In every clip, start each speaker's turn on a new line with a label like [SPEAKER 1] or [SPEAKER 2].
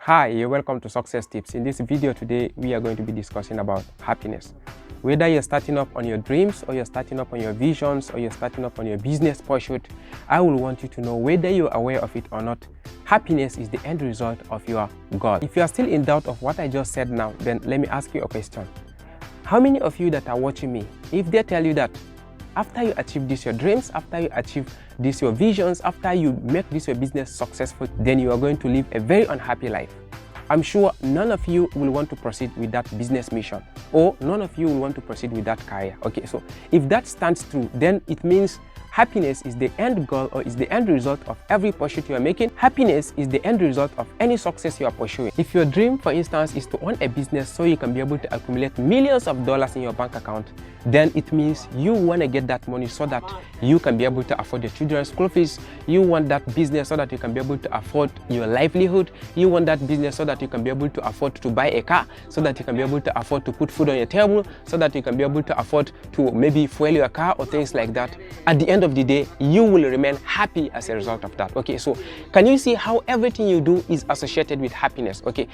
[SPEAKER 1] Hi, you're welcome to Success Tips. In this video today, we are going to be discussing about happiness. Whether you're starting up on your dreams or you're starting up on your visions or you're starting up on your business pursuit, I will want you to know whether you're aware of it or not. Happiness is the end result of your goal. If you are still in doubt of what I just said now, then let me ask you a question. How many of you that are watching me, if they tell you that after you achieve this your dreams, after you achieve this your visions, after you make this your business successful, then you are going to live a very unhappy life, I'm sure none of you will want to proceed with that business mission, or none of you will want to proceed with that career. Okay, so if that stands true, then it means happiness is the end goal or is the end result of every pursuit you are making. Happiness is the end result of any success you are pursuing. If your dream, for instance, is to own a business so you can be able to accumulate millions of dollars in your bank account, then it means you want to get that money so that you can be able to afford your children's school fees. You want that business so that you can be able to afford your livelihood. You want that business so that you can be able to afford to buy a car, so that you can be able to afford to put food on your table, so that you can be able to afford to maybe fuel your car or things like that. At the end of the day, you will remain happy as a result of that. Okay, so can you see how everything you do is associated with happiness? Okay,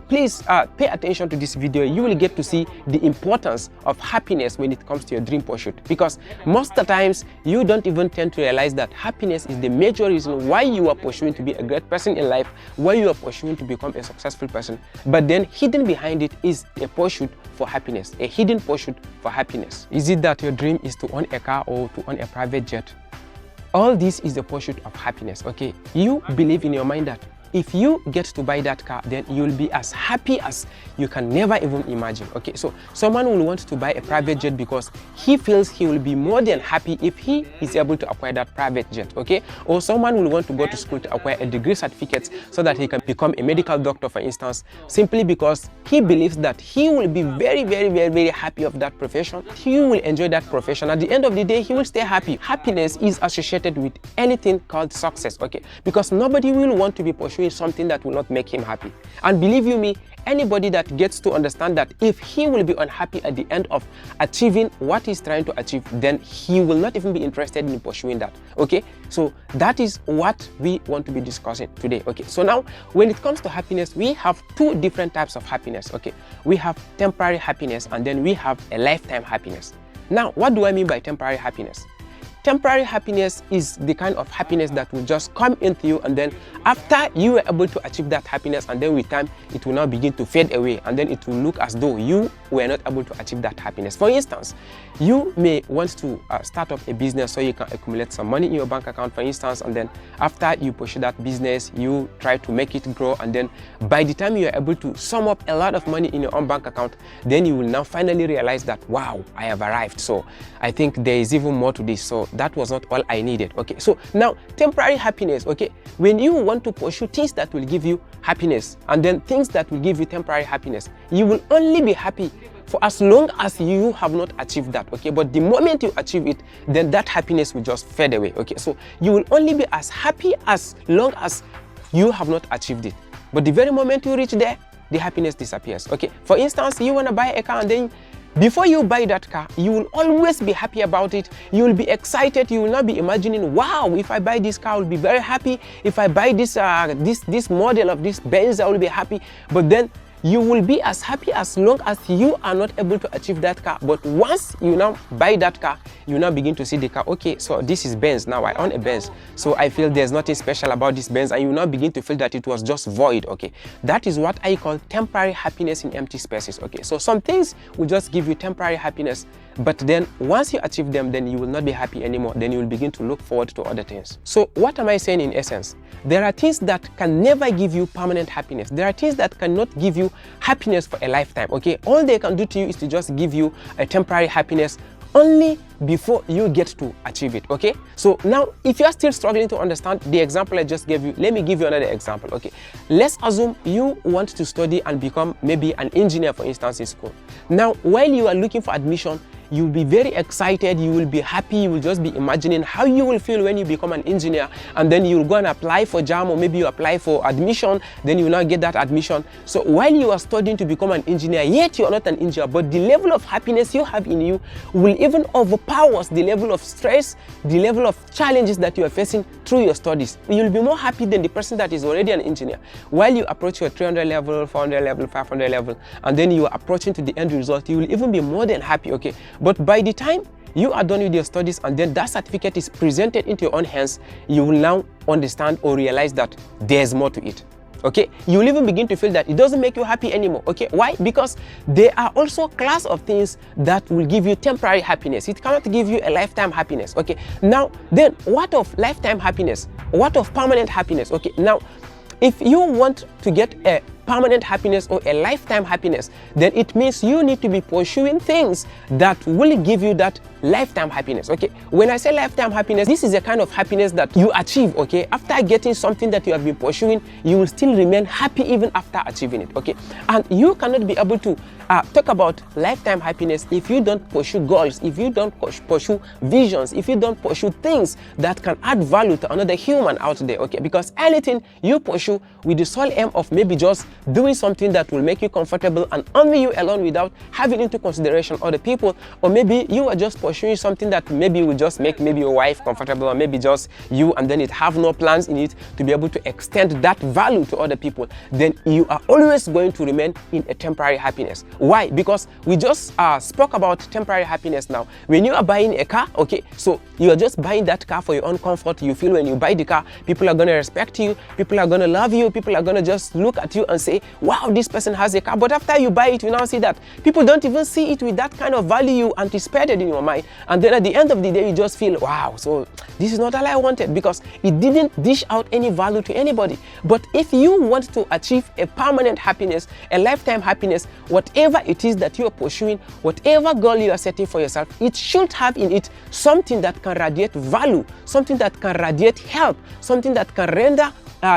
[SPEAKER 1] please pay attention to this video. You will get to see the importance of happiness when it comes to your dream pursuit, because most of the times you don't even tend to realize that happiness is the major reason why you are pursuing to be a great person in life, why you are pursuing to become a successful person. But then hidden behind it is a pursuit for happiness, a hidden pursuit for happiness. Is it that your dream is to own a car or to own a private jet? All this is the pursuit of happiness. Okay, you believe in your mind that if you get to buy that car, then you'll be as happy as you can never even imagine. Okay, so someone will want to buy a private jet because he feels he will be more than happy if he is able to acquire that private jet. Okay, or someone will want to go to school to acquire a degree certificate so that he can become a medical doctor, for instance, simply because he believes that he will be very happy of that profession. He will enjoy that profession. At the end of the day, he will stay happy. Happiness is associated with anything called success. Okay, because nobody will want to be pursuing something that will not make him happy. And believe you me, anybody that gets to understand that if he will be unhappy at the end of achieving what he's trying to achieve, then he will not even be interested in pursuing that. Okay, so that is what we want to be discussing today. Okay, so now when it comes to happiness, we have two different types of happiness. Okay, we have temporary happiness and then we have a lifetime happiness. Now, what do I mean by temporary happiness? Temporary happiness is the kind of happiness that will just come into you, and then after you are able to achieve that happiness, and then with time it will now begin to fade away, and then it will look as though you were not able to achieve that happiness. For instance, you may want to start up a business so you can accumulate some money in your bank account, for instance, and then after you pursue that business, you try to make it grow, and then by the time you are able to sum up a lot of money in your own bank account, then you will now finally realize that, wow, I have arrived. So I think there is even more to this. So that was not all I needed. Okay, so now temporary happiness. Okay, when you want to pursue things that will give you happiness and then things that will give you temporary happiness, you will only be happy for as long as you have not achieved that. Okay, but the moment you achieve it, then that happiness will just fade away. Okay, so you will only be as happy as long as you have not achieved it, but the very moment you reach there, the happiness disappears. Okay, for instance, you want to buy a car, and then before you buy that car, you will always be happy about it. You will be excited. You will not be imagining, wow, if I buy this car, I will be very happy. If I buy this this model of this Benz, I will be happy. But then you will be as happy as long as you are not able to achieve that car. But once you now buy that car, you now begin to see the car. Okay, so this is Benz. Now I own a Benz, so I feel there's nothing special about this Benz, and you now begin to feel that it was just void. Okay, that is what I call temporary happiness in empty spaces. Okay, so some things will just give you temporary happiness, but then once you achieve them, then you will not be happy anymore. Then you will begin to look forward to other things. So what am I saying in essence? There are things that can never give you permanent happiness. There are things that cannot give you happiness for a lifetime. Okay, all they can do to you is to just give you a temporary happiness only before you get to achieve it. Okay, so now if you are still struggling to understand the example I just gave you, let me give you another example. Okay, let's assume you want to study and become maybe an engineer, for instance, in school. Now while you are looking for admission, you will be very excited, you will be happy, you will just be imagining how you will feel when you become an engineer, and then you will go and apply for JAM, or maybe you apply for admission, then you will now get that admission. So while you are studying to become an engineer, yet you are not an engineer, but the level of happiness you have in you will even overpower the level of stress, the level of challenges that you are facing through your studies. You will be more happy than the person that is already an engineer. While you approach your 300 level, 400 level, 500 level, and then you are approaching to the end result, you will even be more than happy, okay? But by the time you are done with your studies and then that certificate is presented into your own hands, you will now understand or realize that there's more to it. Okay, you will even begin to feel that it doesn't make you happy anymore. Okay, why? Because there are also a class of things that will give you temporary happiness. It cannot give you a lifetime happiness. Okay, now then what of lifetime happiness? What of permanent happiness? Okay, now if you want to get a permanent happiness or a lifetime happiness, then it means you need to be pursuing things that will give you that lifetime happiness. Okay, when I say lifetime happiness, this is a kind of happiness that you achieve. Okay, after getting something that you have been pursuing, you will still remain happy even after achieving it. Okay, and you cannot be able to talk about lifetime happiness if you don't pursue goals, if you don't pursue visions, if you don't pursue things that can add value to another human out there. Okay, because anything you pursue with the sole aim of maybe just doing something that will make you comfortable and only you alone without having into consideration other people, or maybe you are just pursuing something that maybe will just make maybe your wife comfortable, or maybe just you, and then it have no plans in it to be able to extend that value to other people, then you are always going to remain in a temporary happiness. Why? Because we just spoke about temporary happiness now. When you are buying a car, okay, so you are just buying that car for your own comfort. You feel when you buy the car, people are going to respect you, people are going to love you, people are going to just look at you and say, wow, this person has a car. But after you buy it, you now see that people don't even see it with that kind of value you anticipated in your mind. And then at the end of the day, you just feel, wow, so this is not all I wanted, because it didn't dish out any value to anybody. But if you want to achieve a permanent happiness, a lifetime happiness, whatever it is that you are pursuing, whatever goal you are setting for yourself, it should have in it something that can radiate value, something that can radiate help, something that can render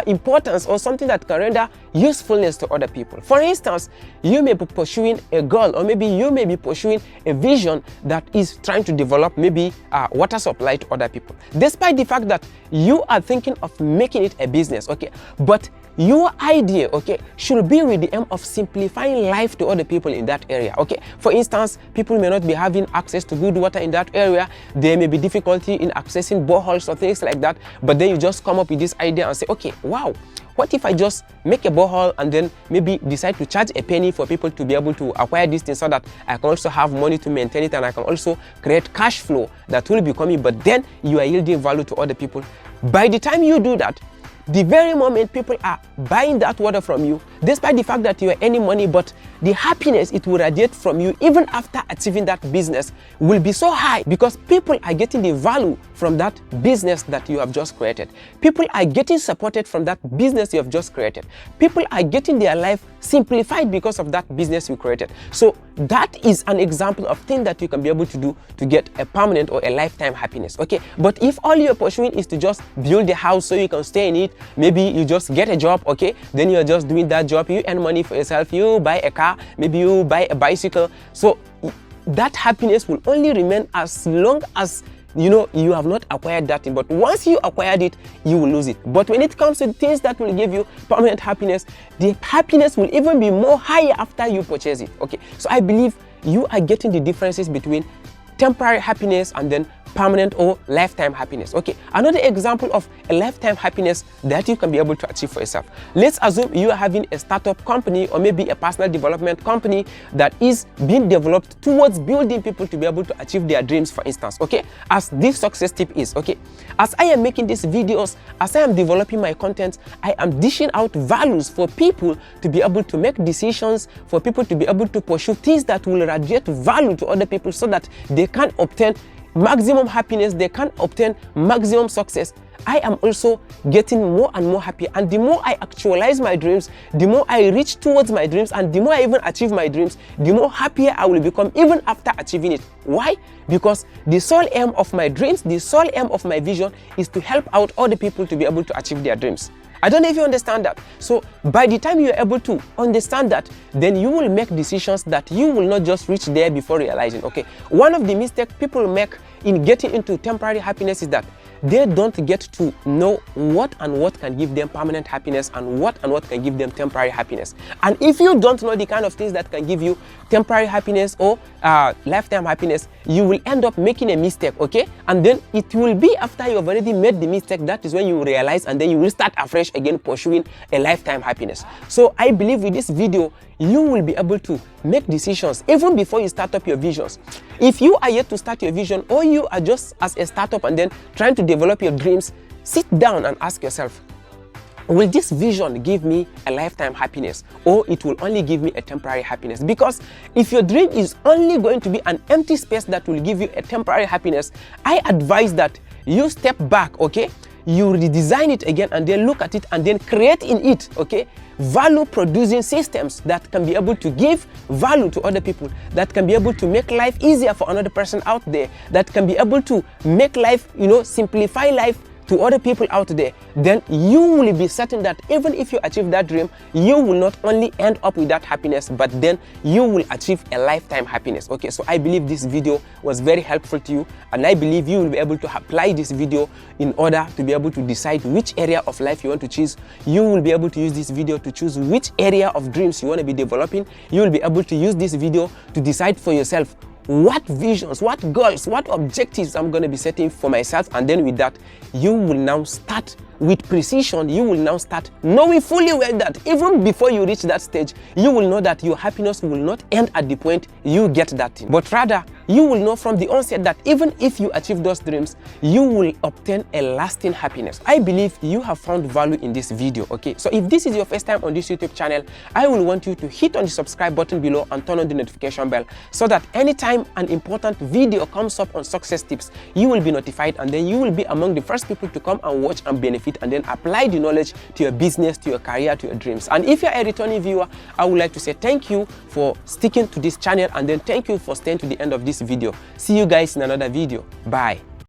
[SPEAKER 1] importance, or something that can render usefulness to other people. For instance, you may be pursuing a goal, or maybe you may be pursuing a vision that is trying to develop maybe water supply to other people, despite the fact that you are thinking of making it a business. Okay, but your idea, okay, should be with the aim of simplifying life to other people in that area. Okay, for instance, people may not be having access to good water in that area. There may be difficulty in accessing boreholes or things like that, but then you just come up with this idea and say, okay, wow, what if I just make a borehole and then maybe decide to charge a penny for people to be able to acquire this thing, so that I can also have money to maintain it, and I can also create cash flow that will be coming, but then you are yielding value to other people. By the time you do that, the very moment people are buying that water from you, despite the fact that you are earning money, but the happiness it will radiate from you even after achieving that business will be so high, because people are getting the value from that business that you have just created. People are getting supported from that business you have just created. People are getting their life simplified because of that business you created. So that is an example of thing that you can be able to do to get a permanent or a lifetime happiness. Okay, but if all you're pursuing is to just build a house so you can stay in it, maybe you just get a job, okay, then you're just doing that job, you earn money for yourself, you buy a car, maybe you buy a bicycle, so that happiness will only remain as long as you have not acquired that thing. But once you acquired it, you will lose it. But when it comes to things that will give you permanent happiness, the happiness will even be more higher after you purchase it. Okay, so I believe you are getting the differences between temporary happiness and then permanent or lifetime happiness. Okay, another example of a lifetime happiness that you can be able to achieve for yourself. Let's assume you are having a startup company, or maybe a personal development company that is being developed towards building people to be able to achieve their dreams, for instance. Okay, as this success tip is, okay, as I am making these videos, as I am developing my content, I am dishing out values for people to be able to make decisions, for people to be able to pursue things that will radiate value to other people, so that they can obtain maximum happiness, they can obtain maximum success. I am also getting more and more happy, and the more I actualize my dreams, the more I reach towards my dreams, and the more I even achieve my dreams, the more happier I will become even after achieving it. Why? Because the sole aim of my dreams, the sole aim of my vision is to help out other people to be able to achieve their dreams. I don't know if you understand that. So by the time you're able to understand that, then you will make decisions that you will not just reach there before realizing. Okay, one of the mistakes people make in getting into temporary happiness is that they don't get to know what can give them permanent happiness and what can give them temporary happiness. And if you don't know the kind of things that can give you temporary happiness or lifetime happiness, you will end up making a mistake, okay? And then it will be after you've already made the mistake, that is when you realize, and then you will start afresh again pursuing a lifetime happiness. So I believe with this video, you will be able to make decisions even before you start up your visions. If you are yet to start your vision, or you are just as a startup and then trying to develop your dreams, sit down and ask yourself, will this vision give me a lifetime happiness, or it will only give me a temporary happiness? Because if your dream is only going to be an empty space that will give you a temporary happiness, I advise that you step back, okay? You redesign it again and then look at it and then create in it, okay, value producing systems that can be able to give value to other people, that can be able to make life easier for another person out there, that can be able to make life, simplify life to other people out there. Then you will be certain that even if you achieve that dream, you will not only end up with that happiness, but then you will achieve a lifetime happiness. Okay, so I believe this video was very helpful to you, and I believe you will be able to apply this video in order to be able to decide which area of life you want to choose. You will be able to use this video to choose which area of dreams you want to be developing. You will be able to use this video to decide for yourself what visions, what goals, what objectives I'm going to be setting for myself. And then with that, you will now start with precision. You will now start knowing fully well that even before you reach that stage, you will know that your happiness will not end at the point you get that thing, but rather you will know from the onset that even if you achieve those dreams, you will obtain a lasting happiness. I believe you have found value in this video, okay? So if this is your first time on this YouTube channel, I will want you to hit on the subscribe button below and turn on the notification bell so that anytime an important video comes up on success tips, you will be notified, and then you will be among the first people to come and watch and benefit and then apply the knowledge to your business, to your career, to your dreams. And if you're a returning viewer, I would like to say thank you for sticking to this channel, and then thank you for staying to the end of this video. See you guys in another video. Bye.